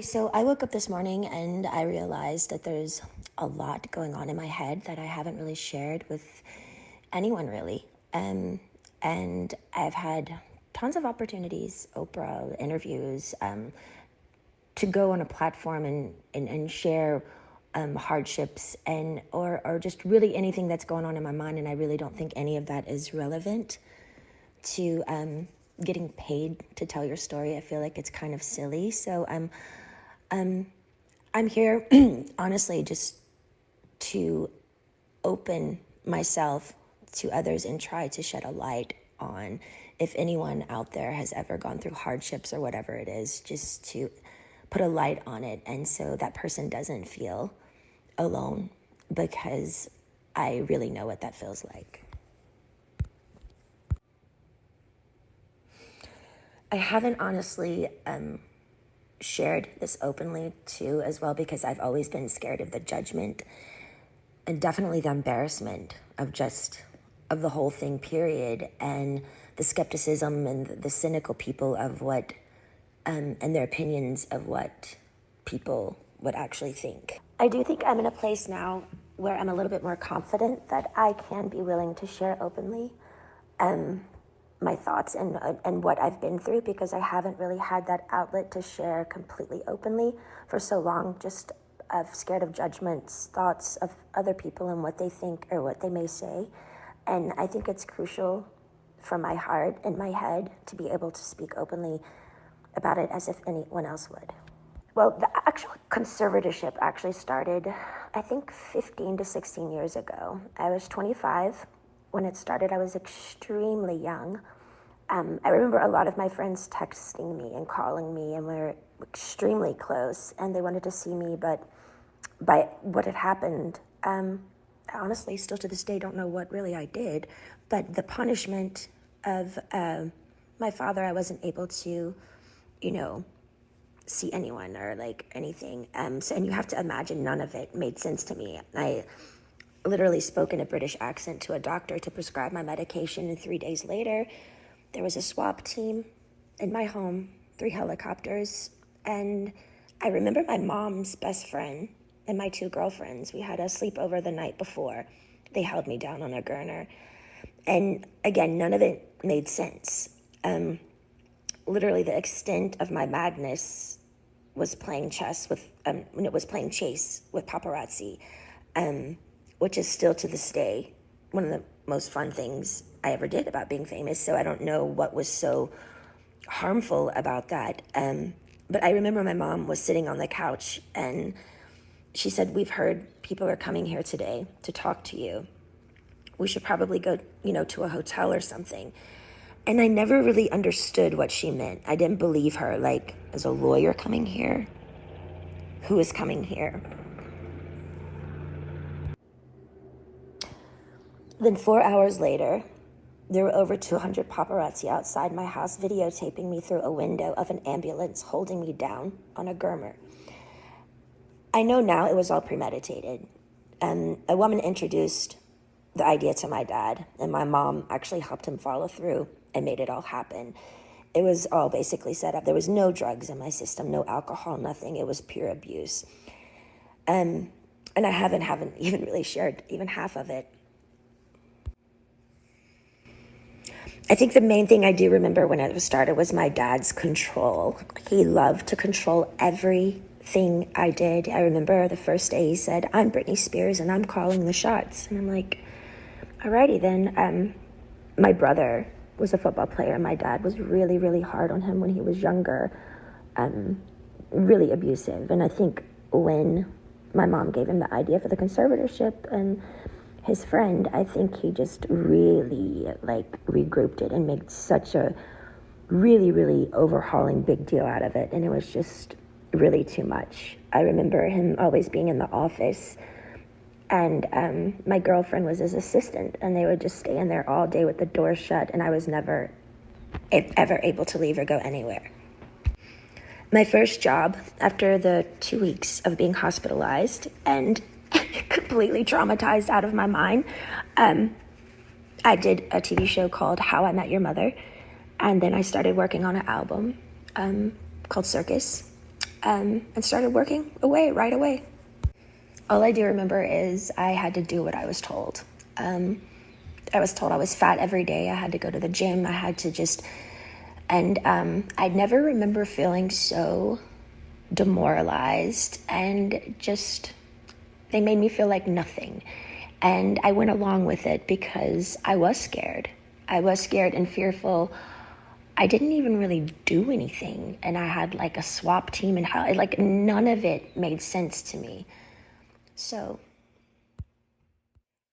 So I woke up this morning and I realized that there's a lot going on in my head that I haven't really shared with anyone really. And I've had tons of opportunities, Oprah, interviews, to go on a platform and share hardships or just really anything that's going on in my mind. And I really don't think any of that is relevant to getting paid to tell your story. I feel like it's kind of silly. So I'm here, honestly, just to open myself to others and try to shed a light on if anyone out there has ever gone through hardships or whatever it is, just to put a light on it. And so that person doesn't feel alone, because I really know what that feels like. I haven't honestly shared this openly too as well, because I've always been scared of the judgment and definitely the embarrassment of the whole thing, period, and the skepticism and the cynical people of what and their opinions of what people would actually think. I do think I'm in a place now where I'm a little bit more confident that I can be willing to share openly my thoughts and what I've been through, because I haven't really had that outlet to share completely openly for so long, just scared of judgments, thoughts of other people and what they think or what they may say. And I think it's crucial for my heart and my head to be able to speak openly about it as if anyone else would. Well, the actual conservatorship actually started, I think, 15 to 16 years ago. I was 25 when it started. I was extremely young. I remember a lot of my friends texting me and calling me, and we were extremely close, and they wanted to see me, but by what had happened, I honestly still to this day don't know what really I did, but the punishment of my father, I wasn't able to, see anyone or like anything. And you have to imagine none of it made sense to me. I literally spoke in a British accent to a doctor to prescribe my medication, and 3 days later, there was a swap team in my home, 3 helicopters, and I remember my mom's best friend and my 2 girlfriends. We had a sleepover the night before. They held me down on a gurner. And again, none of it made sense. Literally, the extent of my madness was playing chess with, playing chase with paparazzi, which is still to this day one of the most fun things I ever did about being famous. So I don't know what was so harmful about that. But I remember my mom was sitting on the couch and she said, "We've heard people are coming here today to talk to you. We should probably go, to a hotel or something." And I never really understood what she meant. I didn't believe her. Like, is a lawyer coming here? Who is coming here? Then 4 hours later, there were over 200 paparazzi outside my house videotaping me through a window of an ambulance, holding me down on a gurner. I know now it was all premeditated. A woman introduced the idea to my dad, and my mom actually helped him follow through and made it all happen. It was all basically set up. There was no drugs in my system, no alcohol, nothing. It was pure abuse. And I haven't even really shared even half of it. I think the main thing I do remember when it started was my dad's control. He loved to control everything I did. I remember the first day he said, "I'm Britney Spears and I'm calling the shots." And I'm like, alrighty then. My brother was a football player. My dad was really, really hard on him when he was younger, really abusive. And I think when my mom gave him the idea for the conservatorship and his friend, I think he just really regrouped it and made such a really, really overhauling big deal out of it. And it was just really too much. I remember him always being in the office, and my girlfriend was his assistant, and they would just stay in there all day with the door shut, and I was never ever able to leave or go anywhere. My first job, after the 2 weeks of being hospitalized and completely traumatized out of my mind, I did a TV show called How I Met Your Mother, and then I started working on an album called Circus. and started working away right away. All I do remember is I had to do what I was told. I was told I was fat every day. I had to go to the gym. I had to just, and I never remember feeling so demoralized, and just, they made me feel like nothing. And I went along with it because I was scared. I was scared and fearful. I didn't even really do anything. And I had like a swap team and how, like, none of it made sense to me. So